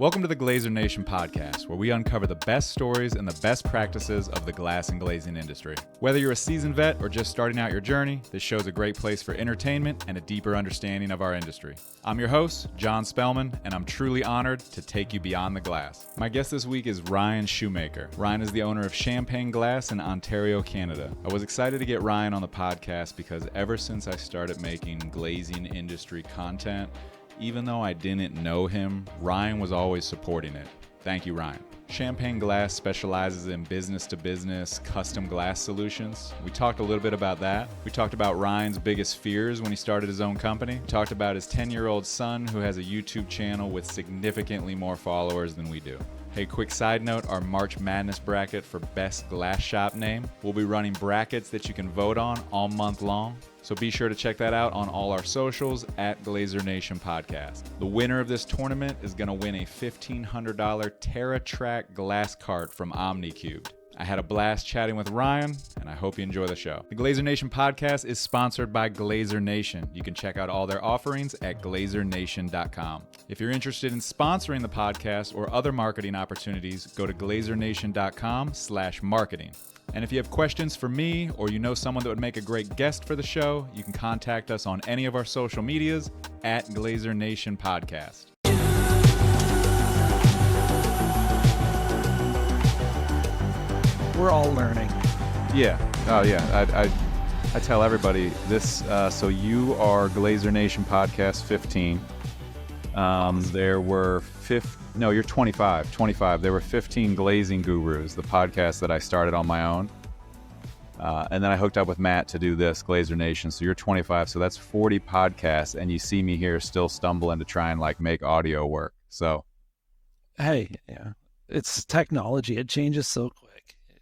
Welcome to the Glazier Nation Podcast, where we uncover the best stories and the best practices of the glass and glazing industry. Whether you're a seasoned vet or just starting out your journey, this show's a great place for entertainment and a deeper understanding of our industry. I'm your host, John Spellman, and I'm truly honored to take you beyond the glass. My guest this week is Ryan Shoemaker. Ryan is the owner of Champagne Glass in Ontario, Canada. I was excited to get Ryan on the podcast because ever since I started making glazing industry content, even though I didn't know him, Ryan was always supporting it. Thank you, Ryan. Champagne Glass specializes in business-to-business custom glass solutions. We talked a little bit about that. We talked about Ryan's biggest fears when he started his own company. We talked about his 10-year-old son who has a YouTube channel with significantly more followers than we do. Hey, quick side note, our March Madness bracket for best glass shop name. We'll be running brackets that you can vote on all month long. So be sure to check that out on all our socials at Glazier Nation Podcast. The winner of this tournament is going to win a $1,500 TerraTrack glass cart from OmniCubed. I had a blast chatting with Ryan, and I hope you enjoy the show. The Glazier Nation Podcast is sponsored by Glazier Nation. You can check out all their offerings at glaziernation.com. If you're interested in sponsoring the podcast or other marketing opportunities, go to glaziernation.com/marketing. And if you have questions for me or you know someone that would make a great guest for the show, you can contact us on any of our social medias at Glazier Nation Podcast. We're all learning. Yeah. Oh, yeah. I tell everybody this. So you are Glazier Nation Podcast 15. There were you're 25. 25. There were 15 Glazing Gurus, the podcast that I started on my own. And then I hooked up with Matt to do this, Glazier Nation. So you're 25. So that's 40 podcasts. And you see me here still stumbling to try and make audio work. So. Hey, yeah, it's technology. It changes so quick.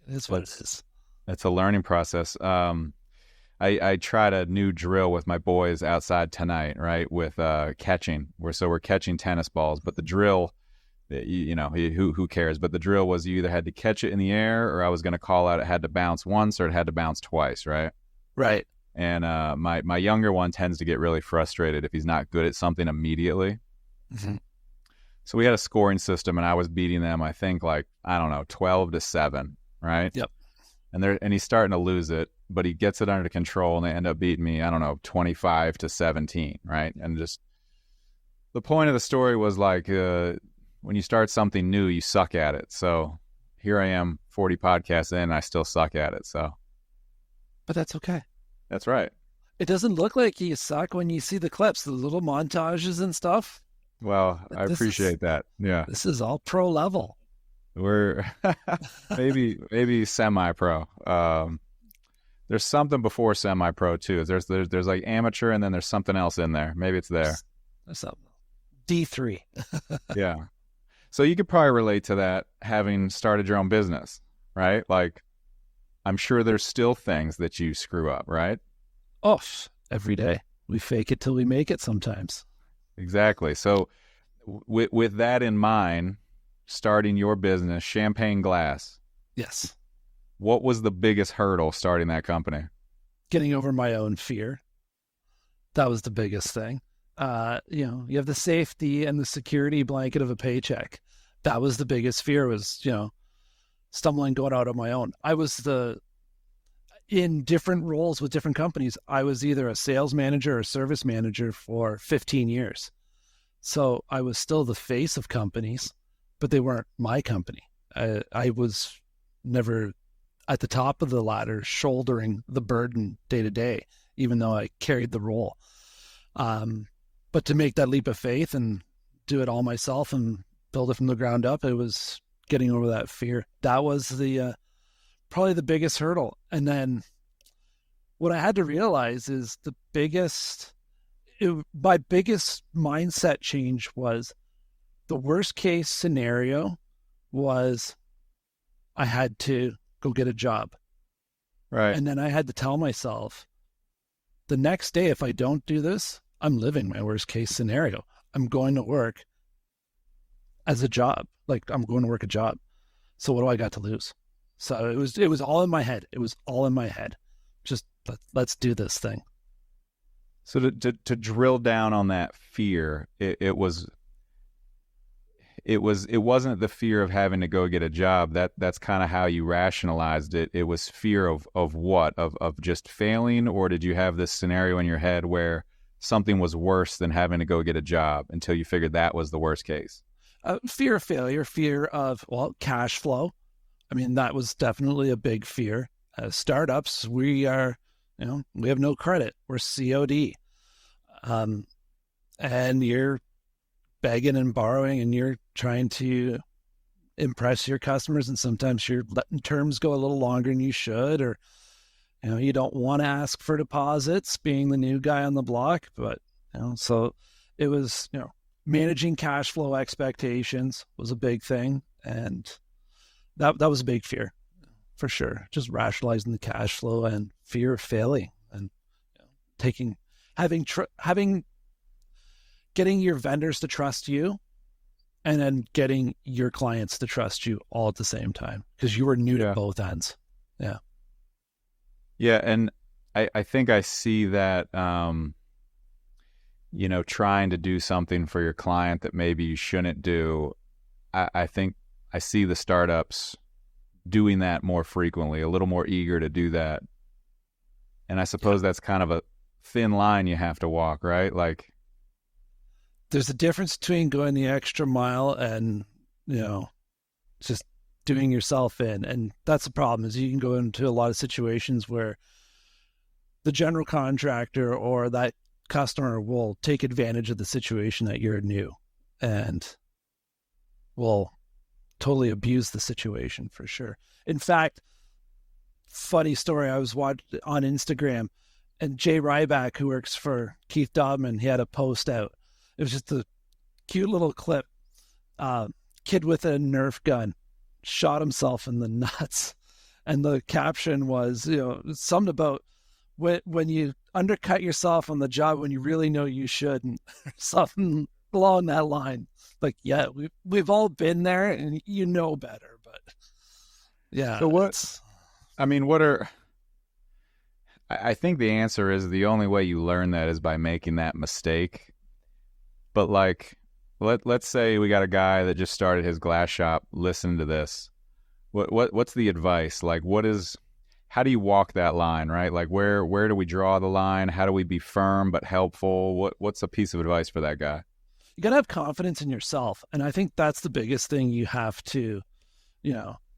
It's what it is. It's a learning process. I tried a new drill with my boys outside tonight, right? With catching. We're catching tennis balls, but the drill, who cares? But the drill was you either had to catch it in the air, or I was going to call out it had to bounce once or it had to bounce twice, right? Right. And my younger one tends to get really frustrated if he's not good at something immediately. Mm-hmm. So we had a scoring system, and I was beating them, I think 12-7, right? Yep. And he's starting to lose it, but he gets it under control, and they end up beating me, 25-17, right? And just the point of the story was when you start something new, you suck at it. So here I am, 40 podcasts in, and I still suck at it. So, but that's okay. That's right. It doesn't look like you suck when you see the clips, the little montages and stuff. Well, I appreciate that. Yeah, this is all pro level. We're maybe semi-pro. There's something before semi-pro too. There's amateur, and then there's something else in there. Maybe it's there. There's something. D3. Yeah. So you could probably relate to that, having started your own business, right? I'm sure there's still things that you screw up, right? Oh, every day. We fake it till we make it sometimes. Exactly. So with that in mind, starting your business, Champagne Glass. Yes. What was the biggest hurdle starting that company? Getting over my own fear. That was the biggest thing. You have the safety and the security blanket of a paycheck. That was the biggest fear, was, stumbling, going out on my own. I was in different roles with different companies. I was either a sales manager or service manager for 15 years. So I was still the face of companies, but they weren't my company. I was never at the top of the ladder shouldering the burden day to day, even though I carried the role. But to make that leap of faith and do it all myself and build it from the ground up, it was getting over that fear. That was probably the biggest hurdle. And then what I had to realize is my biggest mindset change was the worst case scenario was I had to go get a job. Right. And then I had to tell myself the next day, if I don't do this, I'm living my worst case scenario. I'm going to work as a job. I'm going to work a job. So what do I got to lose? So it was all in my head. It was all in my head. Just let's do this thing. So to drill down on that fear, it was it wasn't the fear of having to go get a job. That's kind of how you rationalized it. It was fear of what? Of just failing, or did you have this scenario in your head where something was worse than having to go get a job until you figured that was the worst case? Fear of failure, fear of, well, cash flow. I mean, that was definitely a big fear. Startups, we have no credit. We're COD. And you're begging and borrowing, and you're trying to impress your customers, and sometimes you're letting terms go a little longer than you should, or you don't want to ask for deposits being the new guy on the block. But so it was, managing cash flow expectations was a big thing, and that was a big fear for sure. Just rationalizing the cash flow and fear of failing, and getting your vendors to trust you, and then getting your clients to trust you all at the same time, because you were new to both ends. Yeah. Yeah. And I think I see that, trying to do something for your client that maybe you shouldn't do. I think I see the startups doing that more frequently, a little more eager to do that. And I suppose that's kind of a thin line you have to walk, right? Like, there's a difference between going the extra mile and, just doing yourself in. And that's the problem, is you can go into a lot of situations where the general contractor or that customer will take advantage of the situation that you're new, and will totally abuse the situation for sure. In fact, funny story, I was watching on Instagram, and Jay Ryback, who works for Keith Dobman, he had a post out. It was just a cute little clip. Kid with a Nerf gun shot himself in the nuts. And the caption was, something about when you undercut yourself on the job when you really know you shouldn't. Something along that line. Like, yeah, we've all been there, and better. But yeah. So I think the answer is the only way you learn that is by making that mistake. But like, let's say we got a guy that just started his glass shop. Listen to this. What's the advice? Like, how do you walk that line, right? Like, where do we draw the line? How do we be firm but helpful? What's a piece of advice for that guy? You got to have confidence in yourself. And I think that's the biggest thing you have to,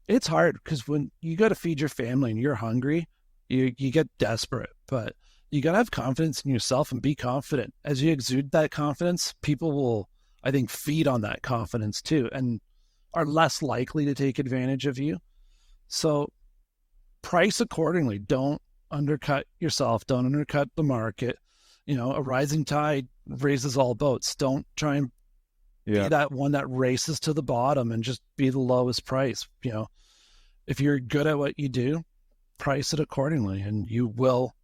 it's hard, because when you got to feed your family and you're hungry, you get desperate, but you got to have confidence in yourself and be confident. As you exude that confidence, people will, I think, feed on that confidence too, and are less likely to take advantage of you. So price accordingly. Don't undercut yourself. Don't undercut the market. A rising tide raises all boats. Don't try and be that one that races to the bottom and just be the lowest price. If you're good at what you do, price it accordingly, and you will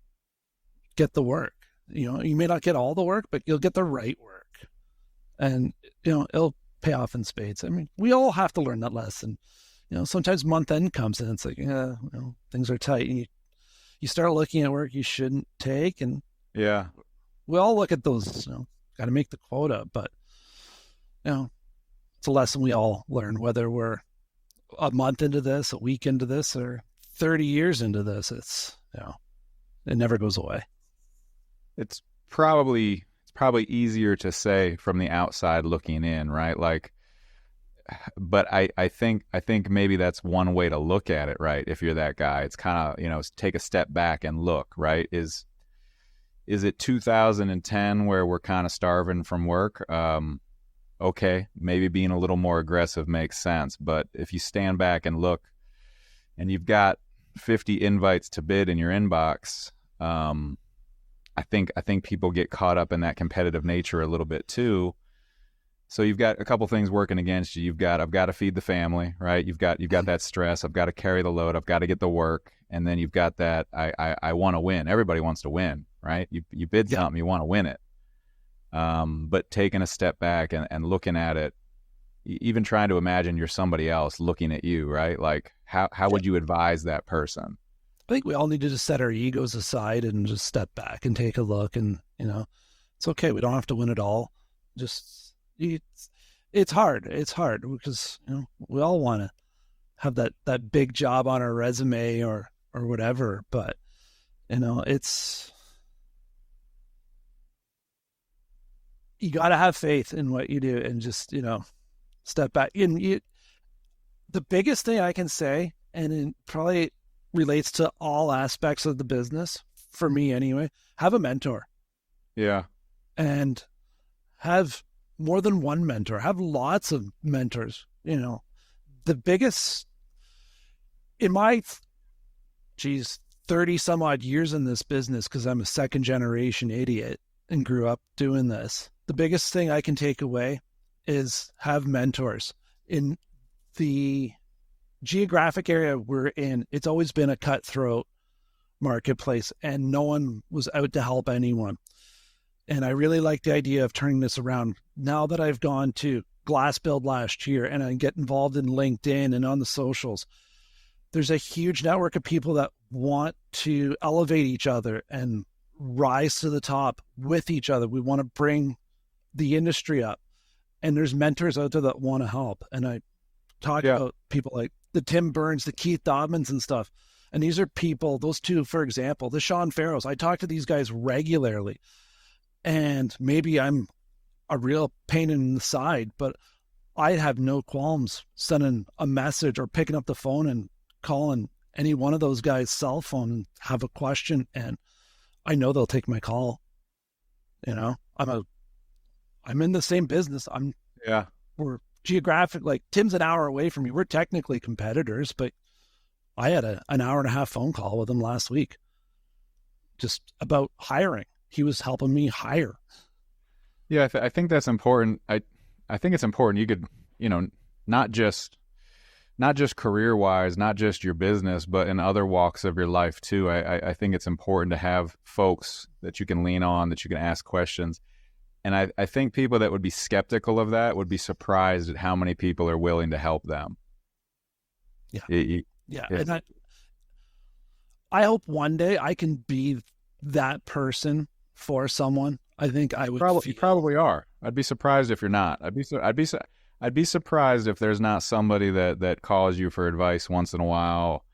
get the work. You may not get all the work, but you'll get the right work, and it'll pay off in spades. I mean, we all have to learn that lesson. Sometimes month end comes and it's like, things are tight, and you start looking at work you shouldn't take, and we all look at those. Got to make the quota, but it's a lesson we all learn, whether we're a month into this, a week into this, or 30 years into this. It's it never goes away. It's probably easier to say from the outside looking in, right? Like, but I think maybe that's one way to look at it, right? If you're that guy, it's kind of, take a step back and look, right? Is it 2010 where we're kind of starving from work? Okay, maybe being a little more aggressive makes sense. But if you stand back and look, and you've got 50 invites to bid in your inbox, I think people get caught up in that competitive nature a little bit too. So you've got a couple things working against you. I've got to feed the family, right? You've got that stress. I've got to carry the load. I've got to get the work. And then you've got that, I want to win. Everybody wants to win, right? You bid something, you want to win it. But taking a step back and looking at it, even trying to imagine you're somebody else looking at you, right? Like, how would you advise that person? I think we all need to just set our egos aside and just step back and take a look, and it's okay. We don't have to win it all. Just It's hard. It's hard because, we all want to have that big job on our resume or whatever, but it's, you got to have faith in what you do and just, step back. And the biggest thing I can say, and it probably relates to all aspects of the business, for me anyway, have a mentor. Yeah. And have more than one mentor, have lots of mentors. The biggest, in my 30 some odd years in this business, because I'm a second generation idiot and grew up doing this, the biggest thing I can take away is have mentors. In the geographic area we're in, it's always been a cutthroat marketplace and no one was out to help anyone. And I really like the idea of turning this around. Now that I've gone to Glass Build last year and I get involved in LinkedIn and on the socials, there's a huge network of people that want to elevate each other and rise to the top with each other. We want to bring the industry up. And there's mentors out there that want to help. And I talk about people like the Tim Burns, the Keith Dobbins and stuff. And these are people, those two, for example, the Sean Farrows. I talk to these guys regularly. And maybe I'm a real pain in the side, but I have no qualms sending a message or picking up the phone and calling any one of those guys' cell phone and have a question. And I know they'll take my call. I'm in the same business. We're geographic, like Tim's an hour away from me. We're technically competitors, but I had an hour and a half phone call with him last week just about hiring. He was helping me hire. Yeah, I think that's important. I think it's important. You could, not just career-wise, not just your business, but in other walks of your life too. I think it's important to have folks that you can lean on, that you can ask questions. And I think people that would be skeptical of that would be surprised at how many people are willing to help them. Yeah. And I hope one day I can be that person for someone. I think I would. You probably are. I'd be surprised if you're not. I'd be surprised if there's not somebody that calls you for advice once in a while,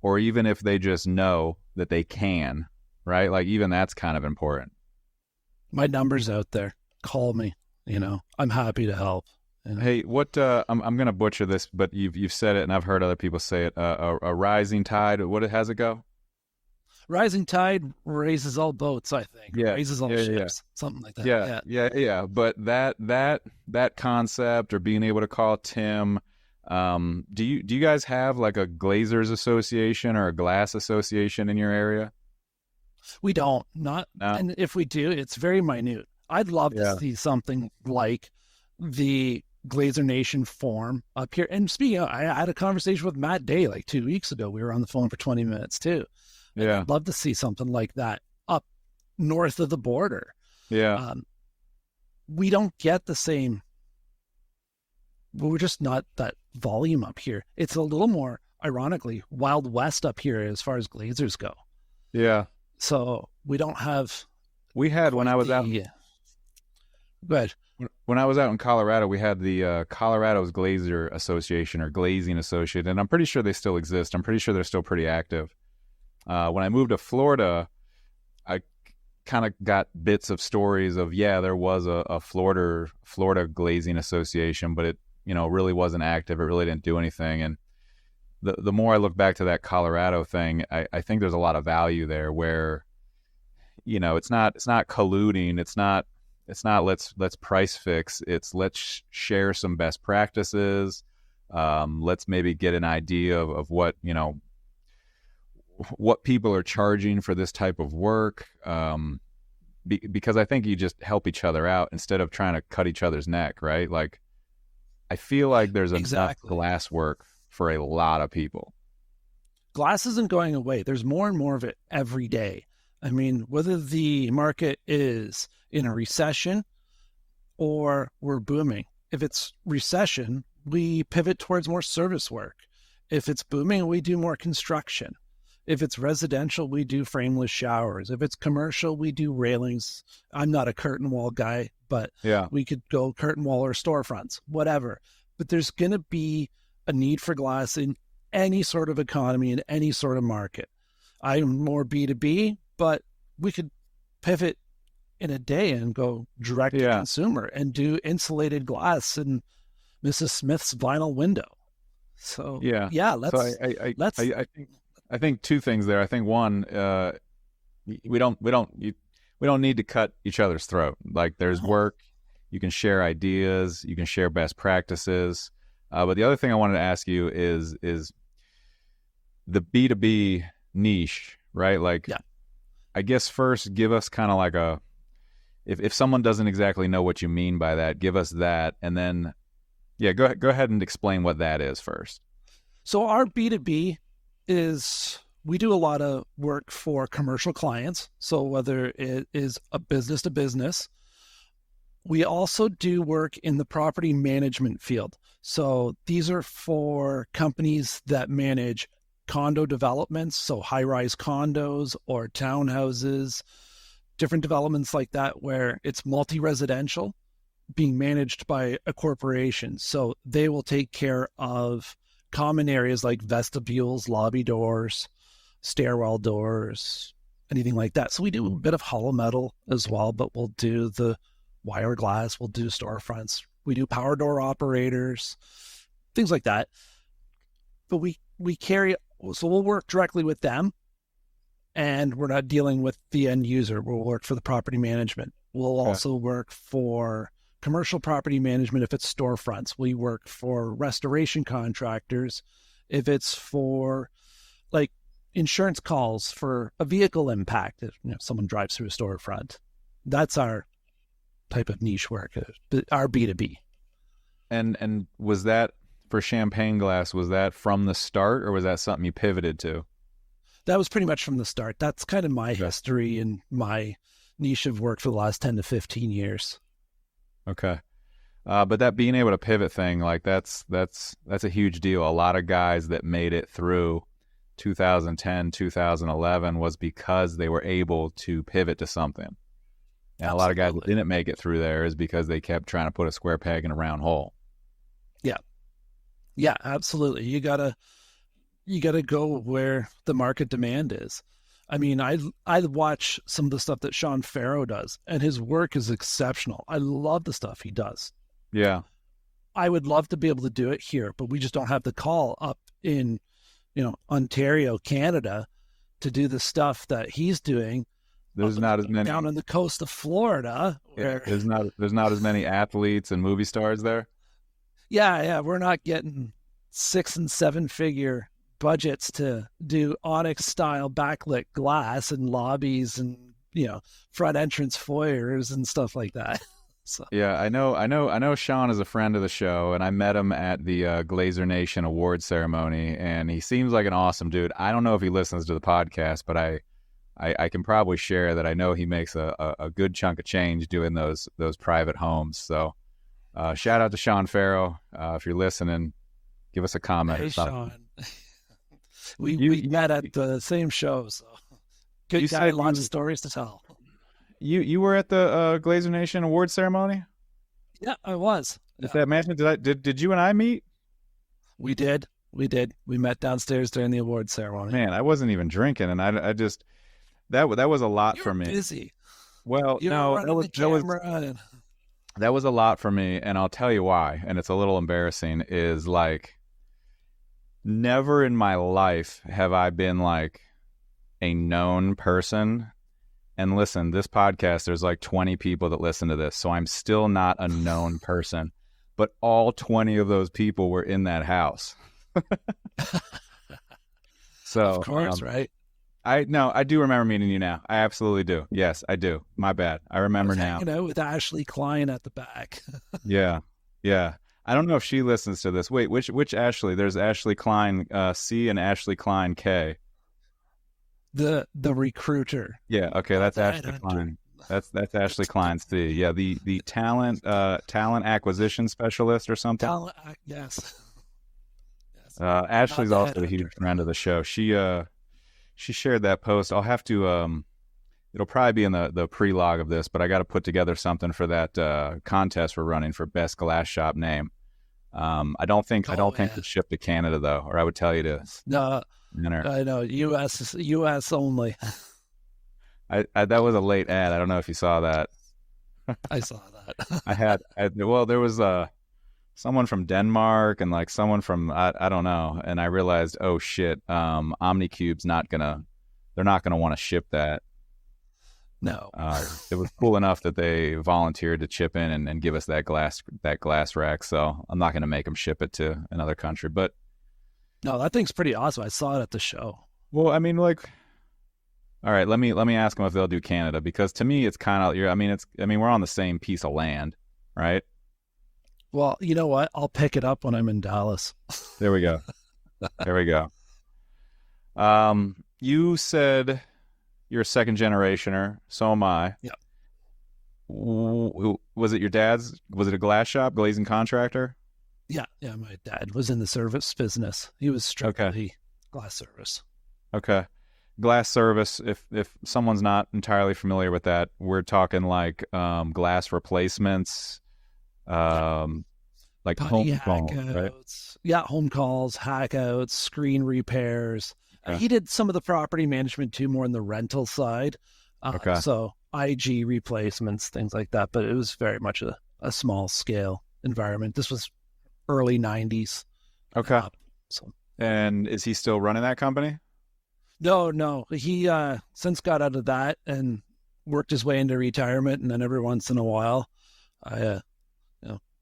or even if they just know that they can, right? Like even that's kind of important. My number's out there. Call me. I'm happy to help. Hey, what? I'm gonna butcher this, but you've said it, and I've heard other people say it. A rising tide. What has it go? Rising tide raises all boats, I think. Yeah. Raises all ships. Something like that. Yeah. But that concept, or being able to call Tim, do you guys have like a Glazers Association or a Glass Association in your area? We don't. And if we do, it's very minute. I'd love to see something like the Glazier Nation Forum up here. And speaking of, I had a conversation with Matt Day like 2 weeks ago. We were on the phone for 20 minutes too. Yeah. I'd love to see something like that up north of the border. Yeah. We don't get the same. We're just not that volume up here. It's a little more, ironically, Wild West up here as far as Glazers go. Yeah. So we don't have. We had when I was out. Go ahead. When I was out in Colorado, we had the Colorado's Glazier Association or Glazing Association, and I'm pretty sure they still exist. I'm pretty sure they're still pretty active. When I moved to Florida, I kind of got bits of stories of, there was a Florida Glazing Association, but it, really wasn't active. It really didn't do anything. And the more I look back to that Colorado thing, I think there's a lot of value there where, it's not colluding. It's not let's price fix. It's let's share some best practices. Let's maybe get an idea of what, what people are charging for this type of work. Because I think you just help each other out instead of trying to cut each other's neck, right? Like, I feel like there's enough glass work for a lot of people. Glass isn't going away. There's more and more of it every day. I mean, whether the market is in a recession or we're booming. If it's recession, we pivot towards more service work. If it's booming, we do more construction. If it's residential, we do frameless showers. If it's commercial, we do railings. I'm not a curtain wall guy, but Yeah. we could go curtain wall or storefronts, whatever. But there's going to be a need for glass in any sort of economy, in any sort of market. I'm more B2B, but we could pivot in a day and go direct to consumer and do insulated glass in Mrs. Smith's vinyl window. So I think two things there. I think one, we don't need to cut each other's throat. Like there's work, you can share ideas, you can share best practices. But the other thing I wanted to ask you is the B2B niche, right? Like, I guess first give us kind of like if someone doesn't exactly know what you mean by that, give us that, and then go ahead and explain what that is first. So our B2B is, we do a lot of work for commercial clients. So whether it is a business to business, we also do work in the property management field. So these are for companies that manage condo developments, so high-rise condos or townhouses, different developments like that where it's multi-residential being managed by a corporation. So they will take care of common areas like vestibules, lobby doors, stairwell doors, anything like that. So we do a bit of hollow metal as well, but we'll do the wire glass, we'll do storefronts, we do power door operators, things like that. But we carry, so we'll work directly with them, and we're not dealing with the end user. We'll work for the property management. We'll also work for commercial property management if it's storefronts. We work for restoration contractors if it's for like insurance calls for a vehicle impact, if someone drives through a storefront. That's our type of niche work, our B2B. And was that for champagne glass, was that from the start, or was that something you pivoted to? That was pretty much from the start. That's kind of my history and my niche of work for the last 10 to 15 years. Okay. But that being able to pivot thing, like that's a huge deal. A lot of guys that made it through 2010, 2011 was because they were able to pivot to something. And a lot of guys that didn't make it through there is because they kept trying to put a square peg in a round hole. Yeah. Yeah, absolutely. You gotta go where the market demand is. I mean, I watch some of the stuff that Sean Farrow does, and his work is exceptional. I love the stuff he does. Yeah. I would love to be able to do it here, but we just don't have the call up in, Ontario, Canada, to do the stuff that he's doing. There's not as many down on the coast of Florida. Where, there's not as many athletes and movie stars there. Yeah, we're not getting 6 and 7 figure budgets to do onyx style backlit glass and lobbies and front entrance foyers and stuff like that. So. Yeah, I know Sean is a friend of the show, and I met him at the Glazier Nation award ceremony, and he seems like an awesome dude. I don't know if he listens to the podcast, but I can probably share that I know he makes a good chunk of change doing those private homes. So shout out to Sean Farrow. If you're listening, give us a comment. Hey, Sean. we met at the same show, so good guy, lots of stories to tell. You were at the Glazier Nation award ceremony? Yeah, I was. Is that mentioned? Did you and I meet? We did. We met downstairs during the award ceremony. Man, I wasn't even drinking, and I just that was a lot for me. Busy. Well, no, that was a lot for me, and I'll tell you why. And it's a little embarrassing. Is like, never in my life have I been like a known person. And listen, this podcast, there's like 20 people that listen to this, so I'm still not a known person. But all 20 of those people were in that house. So, of course, right? I do remember meeting you now. I absolutely do. Yes, I do. My bad. I remember now. With Ashley Klein at the back. Yeah. I don't know if she listens to this. Wait, which Ashley? There's Ashley Klein C and Ashley Klein K. The recruiter. Yeah, okay, that's Ashley Klein. That's Ashley Klein C. Yeah, the talent acquisition specialist or something. Yes. Ashley's also a huge friend of the show. She she shared that post. I'll have to it'll probably be in the pre-log of this, but I got to put together something for that contest we're running for best glass shop name. I don't think it's shipped to Canada though, or I would tell you to. No, I know U.S. only. That was a late ad. I don't know if you saw that. I saw that. There was someone from Denmark and like someone from I don't know, and I realized, oh shit, OmniCube's they're not gonna want to ship that. No. It was cool enough that they volunteered to chip in and give us that glass rack. So I'm not gonna make them ship it to another country, but no, that thing's pretty awesome. I saw it at the show. Well, I mean, like, all right, let me ask them if they'll do Canada, because to me it's kind of we're on the same piece of land, right? Well, you know what? I'll pick it up when I'm in Dallas. There we go. You said you're a second generationer. So am I. Yeah. Was it your dad's? Was it a glass shop, glazing contractor? Yeah. My dad was in the service business. He was strictly glass service. Okay. Glass service. If someone's not entirely familiar with that, we're talking like glass replacements, like home calls, right? Yeah, home calls, hackouts, screen repairs. Okay. He did some of the property management too, more on the rental side. So IG replacements, things like that. But it was very much a small scale environment. This was early 90s. Okay. And is he still running that company? No. He since got out of that and worked his way into retirement. And then every once in a while, I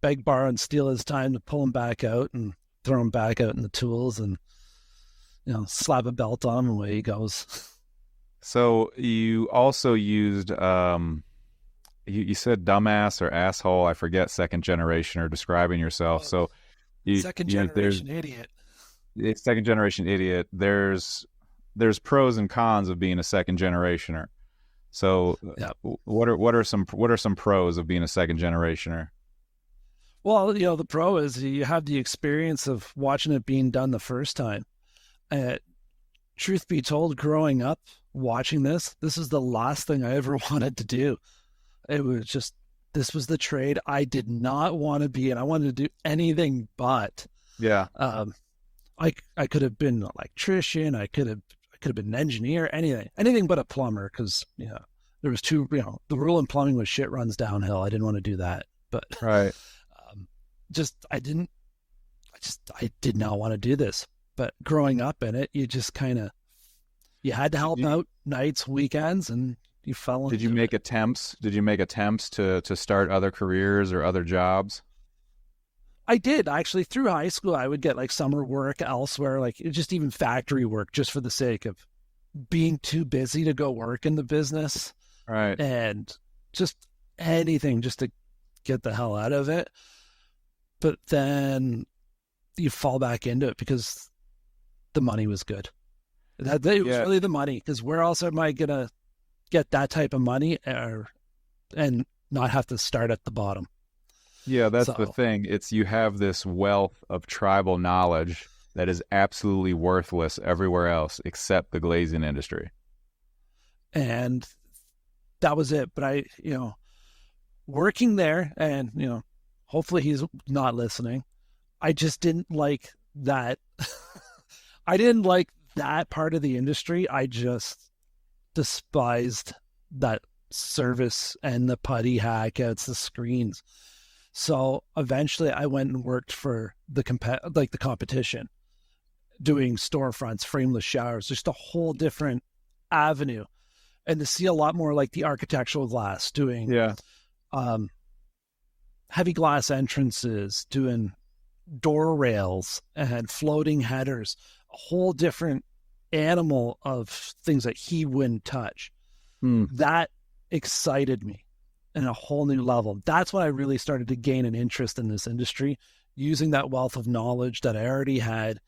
beg, borrow, and steal his time to pull him back out and throw him back out in the tools and, slap a belt on him and away he goes. So you also used, you said dumbass or asshole, I forget, second generation, or describing yourself. So second generation idiot. It's second generation idiot. There's pros and cons of being a second generationer. So what are some pros of being a second generationer? Well, the pro is you have the experience of watching it being done the first time. Truth be told, growing up, watching this is the last thing I ever wanted to do. It was just, this was the trade I did not want to be in. I wanted to do anything but. Yeah. I could have been an electrician. I could have been an engineer, anything but a plumber. Cause there was the rule in plumbing was shit runs downhill. I didn't want to do that, but right. I did not want to do this. But growing up in it, you just you had to help out nights, weekends, and you fell into Did you make attempts to start other careers or other jobs? I did. Actually, through high school, I would get summer work elsewhere, just even factory work, just for the sake of being too busy to go work in the business. Right. And just anything just to get the hell out of it. But then you fall back into it because the money was good. It was really the money, because where else am I going to get that type of money and not have to start at the bottom? Yeah, that's the thing. You have this wealth of tribal knowledge that is absolutely worthless everywhere else except the glazing industry. And that was it. But I, working there, and, hopefully he's not listening, I just didn't like that. I didn't like that part of the industry. I just despised that service and the putty hackouts, the screens. So eventually I went and worked for the competition, doing storefronts, frameless showers, just a whole different avenue. And to see a lot more like the architectural glass, doing heavy glass entrances, doing door rails and floating headers, a whole different animal of things that he wouldn't touch. That excited me in a whole new level. That's when I really started to gain an interest in this industry, using that wealth of knowledge that I already had,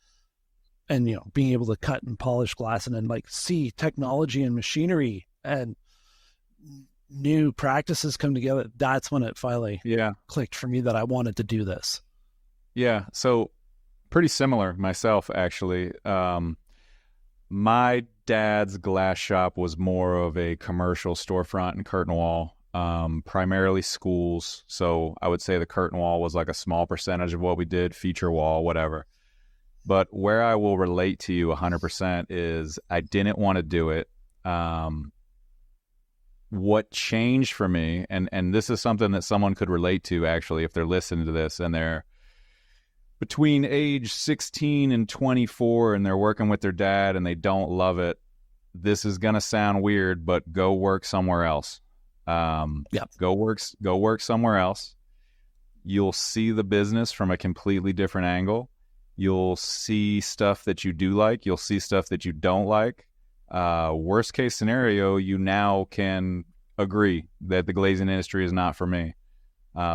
and being able to cut and polish glass, and then see technology and machinery and new practices come together. That's when it finally clicked for me that I wanted to do this. So pretty similar myself, actually. My dad's glass shop was more of a commercial storefront and curtain wall, primarily schools. So I would say the curtain wall was like a small percentage of what we did, feature wall, whatever. But where I will relate to you 100% is I didn't want to do it. What changed for me, and this is something that someone could relate to actually if they're listening to this and they're between age 16 and 24 and they're working with their dad and they don't love it. This is going to sound weird, but go work somewhere else. Go work somewhere else. You'll see the business from a completely different angle. You'll see stuff that you do like. You'll see stuff that you don't like. Worst case scenario, you now can agree that the glazing industry is not for me.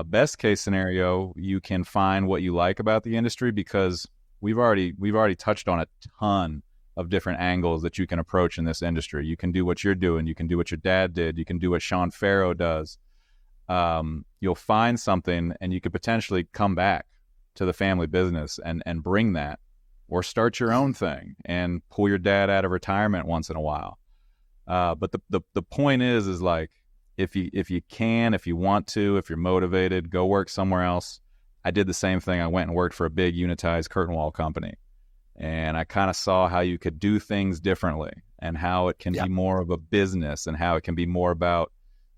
Best case scenario, you can find what you like about the industry because we've already touched on a ton of different angles that you can approach in this industry. You can do what you're doing. You can do what your dad did. You can do what Sean Farrow does. You'll find something and you could potentially come back to the family business and bring that, or start your own thing and pull your dad out of retirement once in a while. But the point is like, if you can, if you want to, if you're motivated, go work somewhere else. I did the same thing. I went and worked for a big unitized curtain wall company, and I kind of saw how you could do things differently and how it can be more of a business and how it can be more about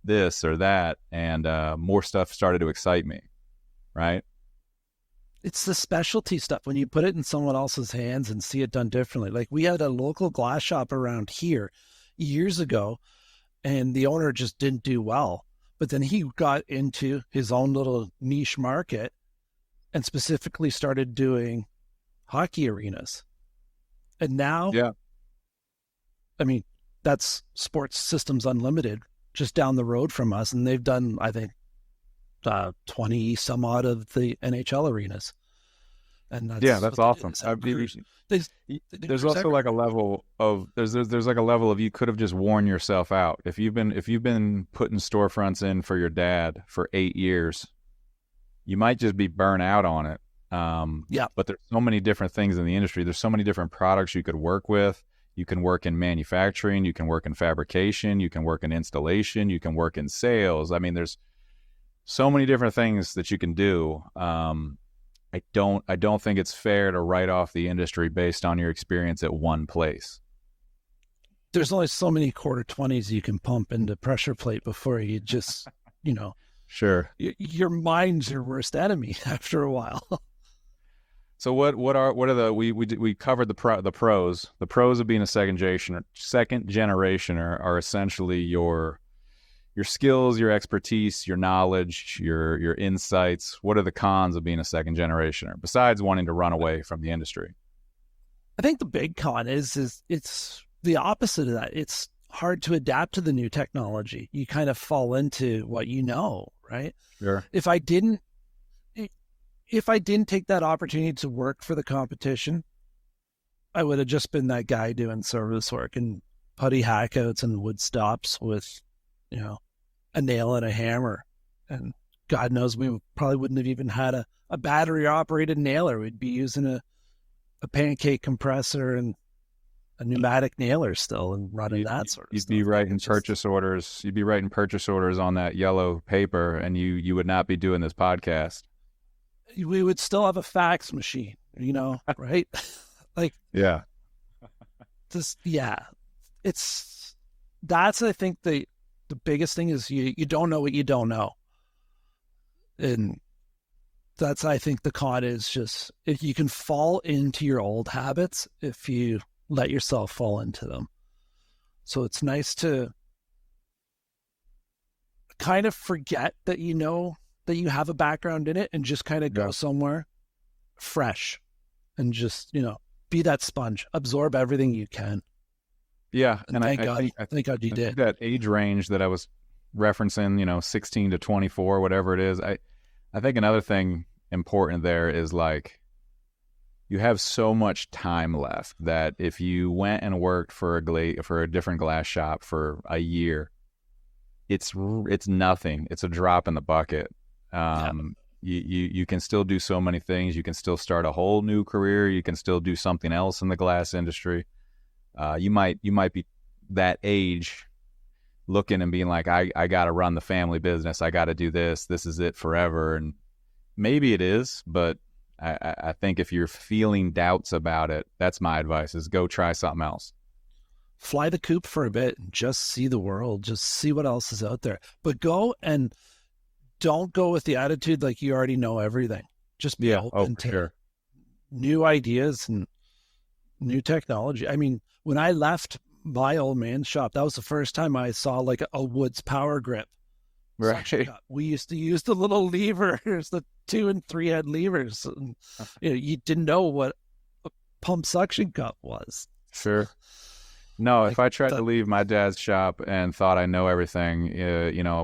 this or that. And more stuff started to excite me, right? It's the specialty stuff when you put it in someone else's hands and see it done differently. Like we had a local glass shop around here years ago, and the owner just didn't do well. But then he got into his own little niche market and specifically started doing hockey arenas. And now, I mean, that's Sports Systems Unlimited just down the road from us. And they've done, I think, 20 some odd of the NHL arenas. And that's awesome. There's also like a level of there's like a level of you could have just worn yourself out if you've been putting storefronts in for your dad for 8 years. You might just be burnt out on it. But there's so many different things in the industry. There's so many different products you could work with. You can work in manufacturing. You can work in fabrication. You can work in installation. You can work in sales. I mean, there's so many different things that you can do. I don't think it's fair to write off the industry based on your experience at one place. There's only so many quarter 20s you can pump into pressure plate before you just, Sure. Your mind's your worst enemy after a while. So what are we covered the pros. The pros of being a second generation are essentially your skills, your expertise, your knowledge, your insights. What are the cons of being a second generationer besides wanting to run away from the industry? I think the big con is it's the opposite of that. It's hard to adapt to the new technology. You kind of fall into what you know, right? Sure. If I didn't take that opportunity to work for the competition, I would have just been that guy doing service work and putty hackouts and wood stops with, a nail and a hammer. And God knows we probably wouldn't have even had a battery operated nailer. We'd be using a pancake compressor and a pneumatic nailer still and running that sort of stuff. You'd be writing purchase orders. You'd be writing purchase orders on that yellow paper, and you would not be doing this podcast. We would still have a fax machine, right? That's, I think, the biggest thing is you don't know what you don't know. And that's, I think, the con is just if you can fall into your old habits, if you let yourself fall into them. So it's nice to kind of forget that that you have a background in it and just kind of go somewhere fresh and just, be that sponge, absorb everything you can. Yeah. And thank God you did. That age range that I was referencing, 16 to 24, whatever it is. I think another thing important there is like, you have so much time left that if you went and worked for a different glass shop for a year, it's nothing. It's a drop in the bucket. You can still do so many things. You can still start a whole new career. You can still do something else in the glass industry. You might be that age looking and being like, I got to run the family business. I got to do this. This is it forever. And maybe it is, but I think if you're feeling doubts about it, that's my advice, is go try something else. Fly the coop for a bit and just see the world, just see what else is out there. But go and don't go with the attitude like you already know everything. Just be open to new ideas and new technology. I mean, when I left my old man's shop, that was the first time I saw like a Woods power grip. Right. We used to use the little levers, the 2 and 3 head levers. And, you didn't know what a pump suction cup was. Sure. No, if I tried to leave my dad's shop and thought I know everything,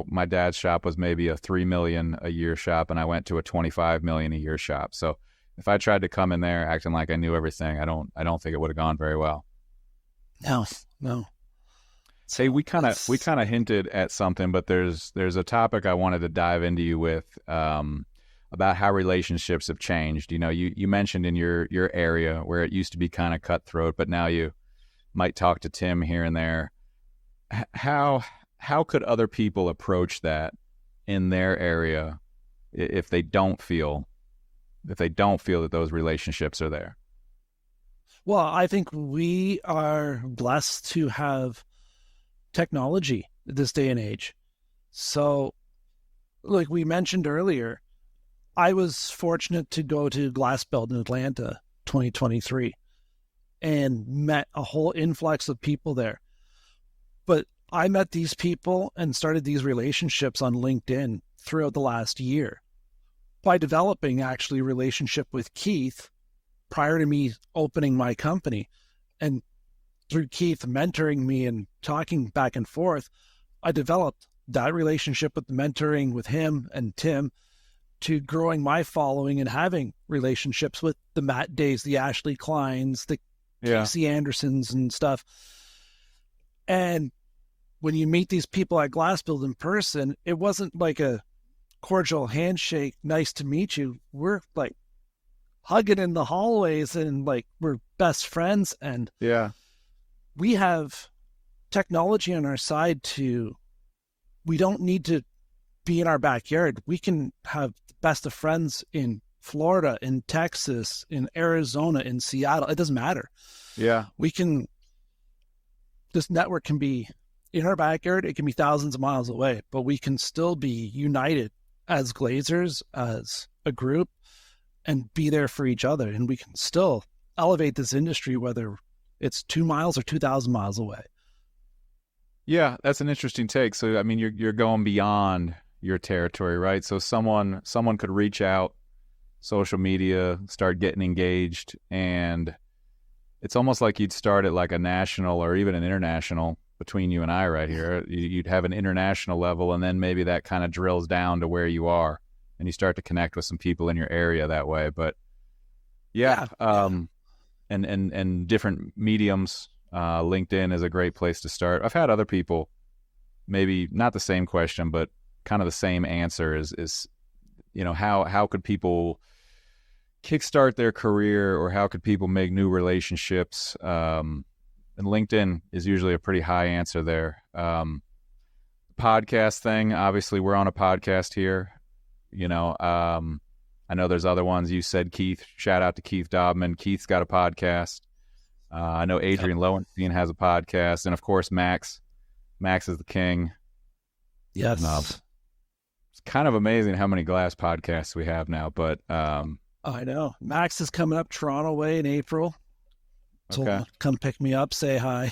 my dad's shop was maybe a $3 million a year shop, and I went to a $25 million a year shop. So if I tried to come in there acting like I knew everything, I don't think it would have gone very well. No. Say we kind of hinted at something, but there's a topic I wanted to dive into you with about how relationships have changed. You mentioned in your area where it used to be kind of cutthroat, but now you might talk to Tim here and there. How could other people approach that in their area if they don't feel that those relationships are there? Well, I think we are blessed to have technology this day and age. So, like we mentioned earlier, I was fortunate to go to Glassbelt in Atlanta 2023 and met a whole influx of people there. But I met these people and started these relationships on LinkedIn throughout the last year by developing actually a relationship with Keith prior to me opening my company. And through Keith mentoring me and talking back and forth, I developed that relationship with the mentoring with him and Tim to growing my following and having relationships with the Matt Days, the Ashley Kleins, the Casey Andersons and stuff. And when you meet these people at Glassbuild in person, it wasn't like a cordial handshake, nice to meet you. We're like hugging in the hallways and like we're best friends. And we have technology on our side we don't need to be in our backyard. We can have the best of friends in Florida, in Texas, in Arizona, in Seattle. It doesn't matter. Yeah. This network can be in our backyard. It can be thousands of miles away, but we can still be united as Glazers, as a group, and be there for each other. And we can still elevate this industry, whether it's 2 miles or 2,000 miles away. Yeah, that's an interesting take. So, I mean, you're going beyond your territory, right? So someone could reach out, social media, start getting engaged, and it's almost like you'd start at like a national or even an international between you and I right here. You'd have an international level, and then maybe that kind of drills down to where you are, and you start to connect with some people in your area that way. But and different mediums. LinkedIn is a great place to start. I've had other people, maybe not the same question, but kind of the same answer is how could people kickstart their career, or how could people make new relationships? And LinkedIn is usually a pretty high answer there. Podcast thing, obviously we're on a podcast here. I know there's other ones. You said Keith. Shout out to Keith Dobman. Keith's got a podcast. I know Adrian Lowenstein has a podcast, and of course Max. Max is the king. Yes. It's kind of amazing how many glass podcasts we have now, but I know. Max is coming up Toronto way in April. So come pick me up, say hi.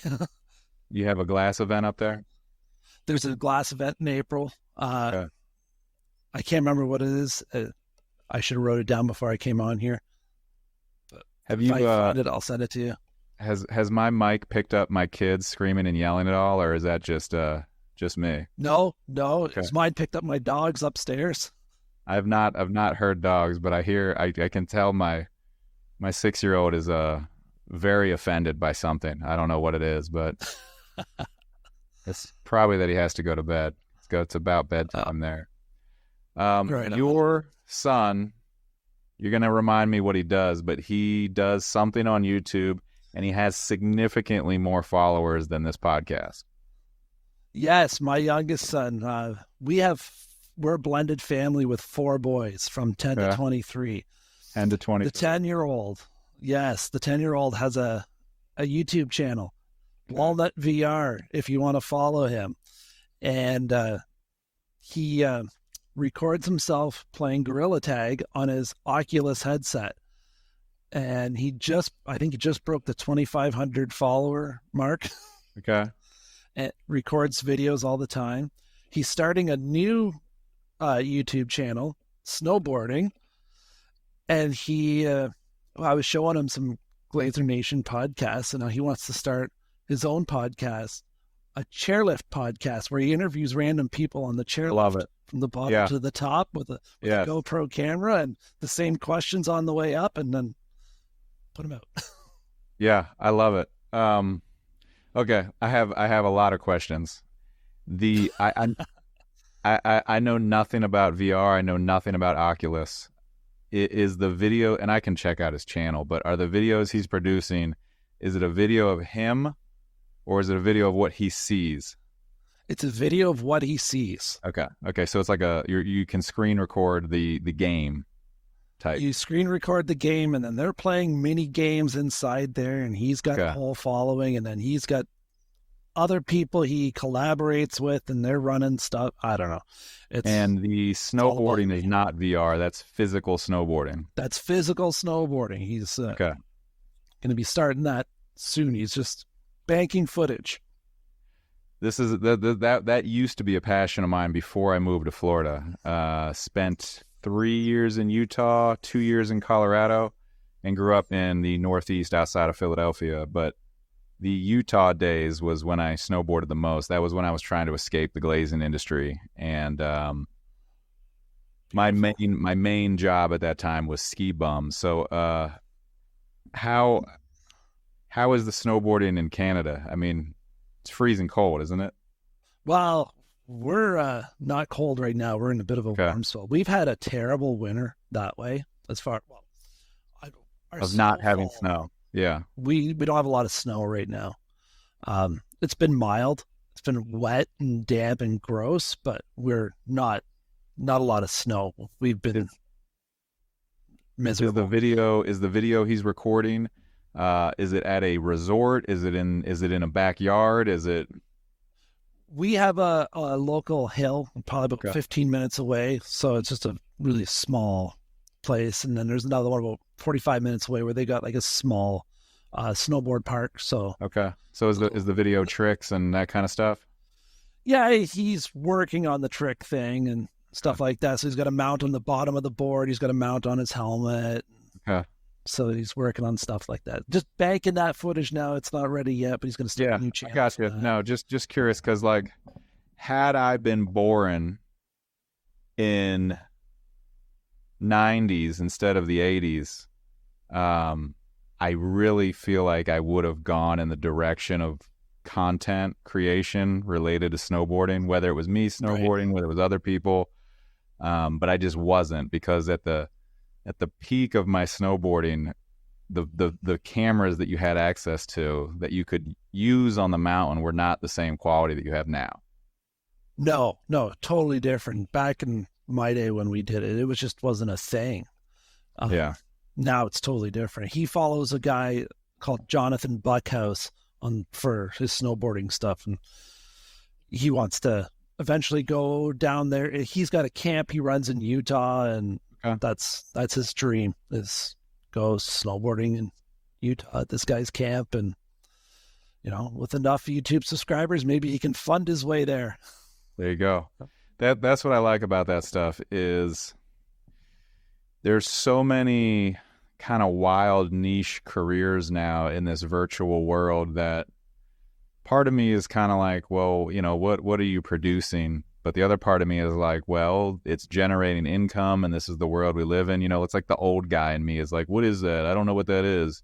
You have a glass event up there? There's a glass event in April. I can't remember what it is. I should have wrote it down before I came on here. But if I find it, I'll send it to you. Has my mic picked up my kids screaming and yelling at all, or is that just me? No. It's mine picked up my dogs upstairs. I've not heard dogs, but I can tell my 6-year-old is very offended by something. I don't know what it is, but it's probably that he has to go to bed. It's about bedtime there. Right your son, you're going to remind me what he does, but he does something on YouTube, and he has significantly more followers than this podcast. Yes, my youngest son. We're a blended family with 4 boys from 10 to 23. 10 to 20. The 10-year-old, yes, the 10-year-old has a YouTube channel, Walnut VR, if you want to follow him. And he records himself playing Gorilla Tag on his Oculus headset. And I think he just broke the 2,500 follower mark. Okay. And records videos all the time. He's starting a new YouTube channel, snowboarding. And I was showing him some Glazier Nation podcasts, and now he wants to start his own podcast, a chairlift podcast, where he interviews random people on the chairlift. Love it. From the bottom to the top with a GoPro camera, and the same questions on the way up, and then put them out. Yeah, I love it. Okay, I have a lot of questions. I know nothing about VR. I know nothing about Oculus. Is the video, and I can check out his channel, but are the videos he's producing, is it a video of him or is it a video of what he sees? It's a video of what he sees. Okay. So it's like you can screen record the game type. You screen record the game, and then they're playing mini games inside there, and he's got a whole following, and then he's got other people he collaborates with, and they're running stuff. I don't know. And the snowboarding is not VR. That's physical snowboarding. That's physical snowboarding. He's going to be starting that soon. He's just banking footage. This is that used to be a passion of mine before I moved to Florida. Spent 3 years in Utah, 2 years in Colorado, and grew up in the Northeast outside of Philadelphia. But the Utah days was when I snowboarded the most. That was when I was trying to escape the glazing industry. And my main job at that time was ski bum. So how is the snowboarding in Canada? I mean, it's freezing cold, isn't it? Well, we're not cold right now. We're in a bit of a warm spell. We've had a terrible winter that way as far of not having snow. Yeah. We don't have a lot of snow right now. It's been mild. It's been wet and damp and gross, but we're not a lot of snow. We've been miserable. Is the video he's recording, is it at a resort? Is it in a backyard? We have a local hill, probably about 15 minutes away. So it's just a really small place. And then there's another one about 45 minutes away where they got like a small snowboard park. So is the video tricks and that kind of stuff? Yeah, he's working on the trick thing and stuff like that. So he's got a mount on the bottom of the board. He's got a mount on his helmet. Okay. So he's working on stuff like that. Just banking that footage now. It's not ready yet, but he's going to start a new channel. I got you. No, just curious, because like, had I been born in 90s instead of the 80s, I really feel like I would have gone in the direction of content creation related to snowboarding, whether it was me snowboarding, whether it was other people. But I just wasn't, because at the peak of my snowboarding, the cameras that you had access to that you could use on the mountain were not the same quality that you have now. No, totally different. Back in my day when we did it, wasn't a thing. Now it's totally different. He follows a guy called Jonathan Buckhouse for his snowboarding stuff, and he wants to eventually go down there. He's got a camp he runs in Utah, and that's his dream, is go snowboarding in Utah at this guy's camp. And with enough YouTube subscribers, maybe he can fund his way there. There you go. That's what I like about that stuff, is there's so many kind of wild niche careers now in this virtual world that part of me is kind of like, well, what are you producing? But the other part of me is like, well, it's generating income, and this is the world we live in. It's like the old guy in me is like, what is that? I don't know what that is.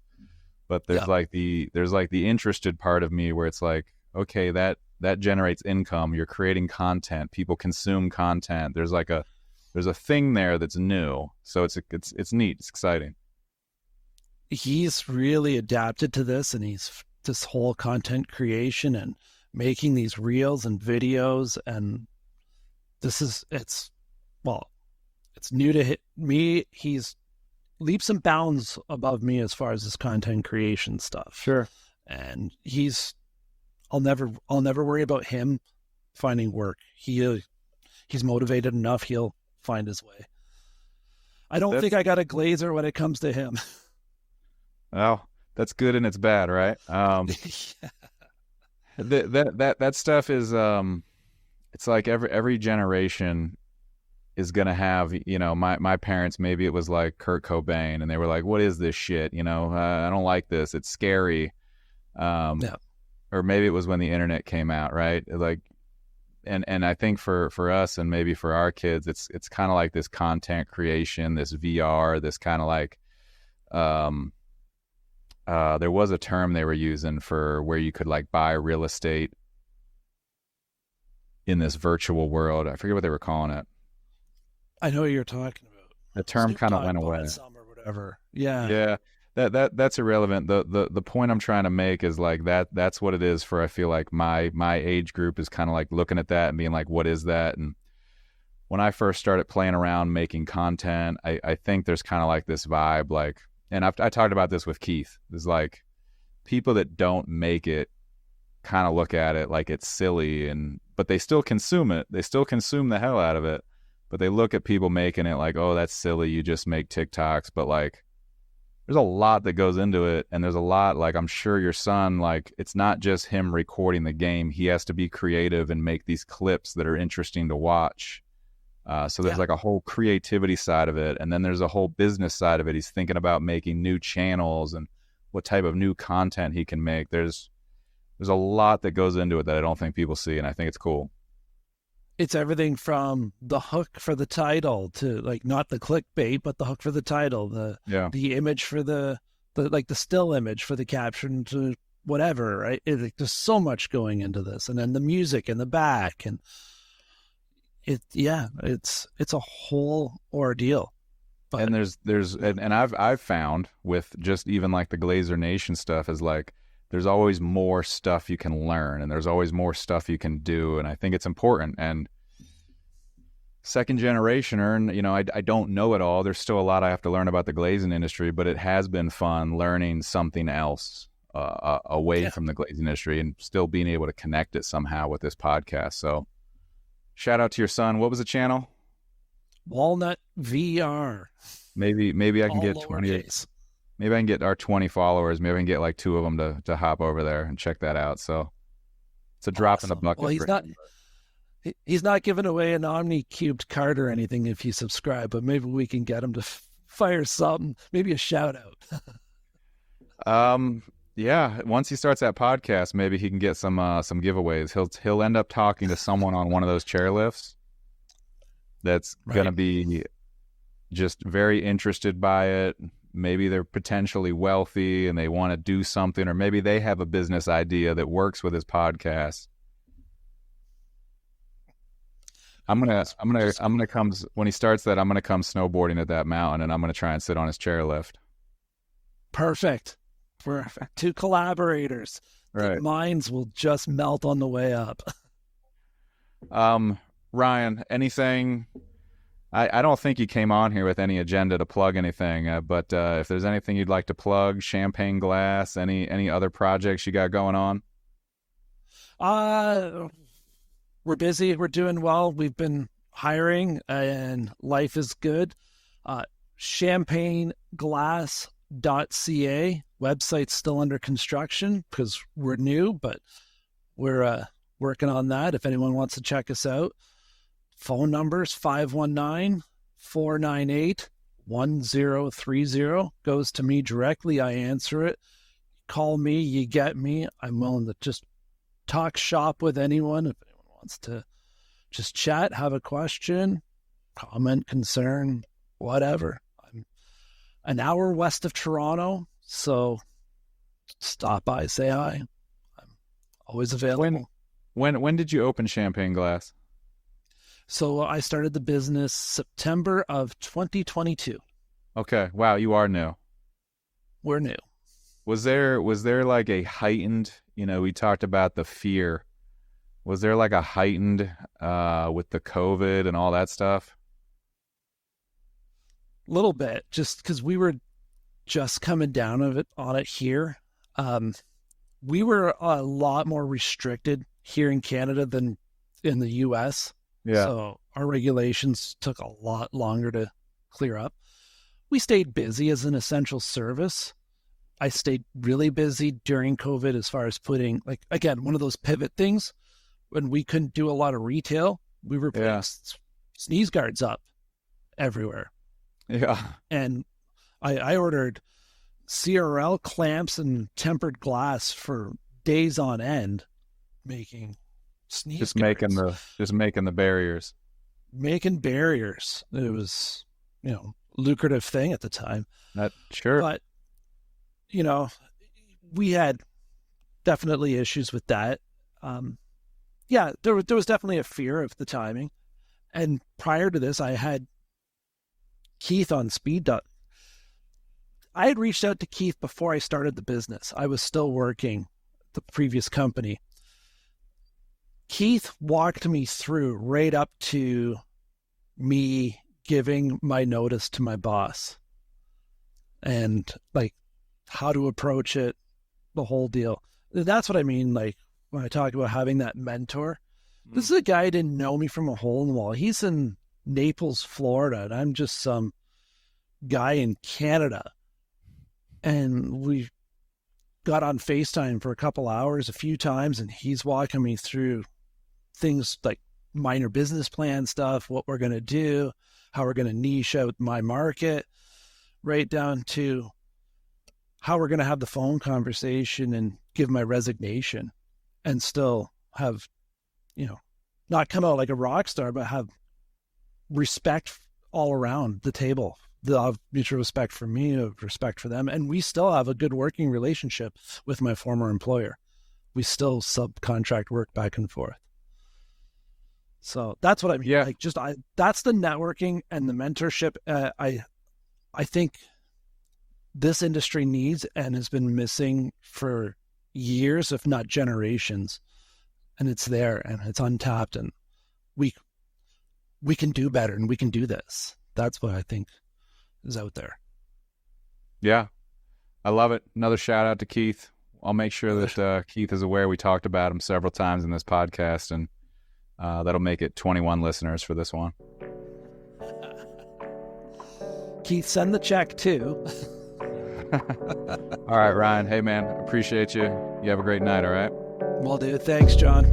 But there's like the interested part of me where it's like, okay, that generates income. You're creating content. People consume content. There's a thing there that's new. So it's neat. It's exciting. he's really adapted to this, and he's this whole content creation and making these reels and videos. And it's new to me. He's leaps and bounds above me as far as his content creation stuff. Sure. And I'll never worry about him finding work. He's motivated enough. He'll find his way. I don't think I got a Glazier when it comes to him. Well, that's good and it's bad, right? Yeah. That stuff is it's like every generation is gonna have, my parents, maybe it was like Kurt Cobain, and they were like, what is this shit? I don't like this. It's scary. Yeah. Or maybe it was when the internet came out, right? Like, and I think for us and maybe for our kids, it's kind of like this content creation, this VR, this kind of like, there was a term they were using for where you could like buy real estate in this virtual world. I forget what they were calling it. I know what you're talking about. The term kind of went away. Some or whatever. Yeah. Yeah. That's irrelevant. The point I'm trying to make is like that's what it is for, I feel like my age group is kind of like looking at that and being like, what is that? And when I first started playing around making content, I think there's kind of like this vibe, like, and I talked about this with Keith. There's like people that don't make it kind of look at it like it's silly, but they still consume it. They still consume the hell out of it, but they look at people making it like, oh, that's silly. You just make TikToks. But like, there's a lot that goes into it, and there's a lot, like, I'm sure your son, like, it's not just him recording the game. He has to be creative and make these clips that are interesting to watch. So there's like a whole creativity side of it, and then there's a whole business side of it. He's thinking about making new channels and what type of new content he can make. There's a lot that goes into it that I don't think people see, and I think it's cool. It's everything from the hook for the title to like not the clickbait, but the hook for the title, the image for the still image for the caption to whatever, right? There's so much going into this, and then the music in the back, and it's a whole ordeal. But, and and I've found with just even like the Glazier Nation stuff is like, there's always more stuff you can learn, and there's always more stuff you can do. And I think it's important. And second generationer, I don't know it all. There's still a lot I have to learn about the glazing industry, but it has been fun learning something else away from the glazing industry and still being able to connect it somehow with this podcast. So shout out to your son. What was the channel? Walnut VR. Maybe I can get 20. Maybe I can get our 20 followers. Maybe I can get like 2 of them to hop over there and check that out. So it's a drop in the bucket. Well, he's not giving away an Omni-cubed card or anything if you subscribe, but maybe we can get him to fire something, maybe a shout out. Yeah. Once he starts that podcast, maybe he can get some giveaways. He'll end up talking to someone on one of those chairlifts that's going to be just very interested by it. Maybe they're potentially wealthy and they want to do something, or maybe they have a business idea that works with his podcast. I'm gonna come when he starts that. I'm gonna come snowboarding at that mountain, and I'm gonna try and sit on his chairlift. Perfect. 2 collaborators. Right. The minds will just melt on the way up. Ryan, anything? I don't think you came on here with any agenda to plug anything, but if there's anything you'd like to plug, Champagne Glass, any other projects you got going on? We're busy. We're doing well. We've been hiring, and life is good. champagneglass.ca. Website's still under construction because we're new, but we're working on that. If anyone wants to check us out, phone numbers 519-498-1030 goes to me directly. I answer it. Call me, you get me. I'm willing to just talk shop with anyone. If anyone wants to just chat, have a question, comment, concern, whatever. I'm an hour west of Toronto, so stop by, say hi. I'm always available. When did you open Champagne Glass? So I started the business September of 2022. Okay. Wow, you are new. we're new. Was there like a heightened, we talked about the fear. Was there like a heightened with the COVID and all that stuff? A little bit, just because we were just coming down on it here. We were a lot more restricted here in Canada than in the US. Yeah. So our regulations took a lot longer to clear up. We stayed busy as an essential service. I stayed really busy during COVID as far as putting, like, again, one of those pivot things. When we couldn't do a lot of retail, we were putting sneeze guards up everywhere. Yeah. And I ordered CRL clamps and tempered glass for days on end, making sneeze guards. Just making the barriers. Making barriers. It was, lucrative thing at the time. Sure. But, we had definitely issues with that. There was definitely a fear of the timing. And prior to this, I had Keith on speed dial. I had reached out to Keith before I started the business. I was still working the previous company. Keith walked me through right up to me giving my notice to my boss and like how to approach it, the whole deal. That's what I mean. Like when I talk about having that mentor, this is a guy who didn't know me from a hole in the wall. He's in Naples, Florida, and I'm just some guy in Canada. And we got on FaceTime for a couple hours a few times, and he's walking me through things like minor business plan stuff, what we're going to do, how we're going to niche out my market, right down to how we're going to have the phone conversation and give my resignation and still have, not come out like a rock star, but have respect all around the table. They'll have mutual respect for me, respect for them. And we still have a good working relationship with my former employer. We still subcontract work back and forth. So that's what I mean. Yeah. That's the networking and the mentorship. I think this industry needs and has been missing for years, if not generations. And it's there and it's untapped, and we can do better and we can do this. That's what I think is out there. Yeah. I love it. Another shout out to Keith. I'll make sure that Keith is aware we talked about him several times in this podcast, and that'll make it 21 listeners for this one. Keith, send the check too. All right, Ryan. Hey, man, appreciate you. You have a great night, all right? Will do. Thanks, John.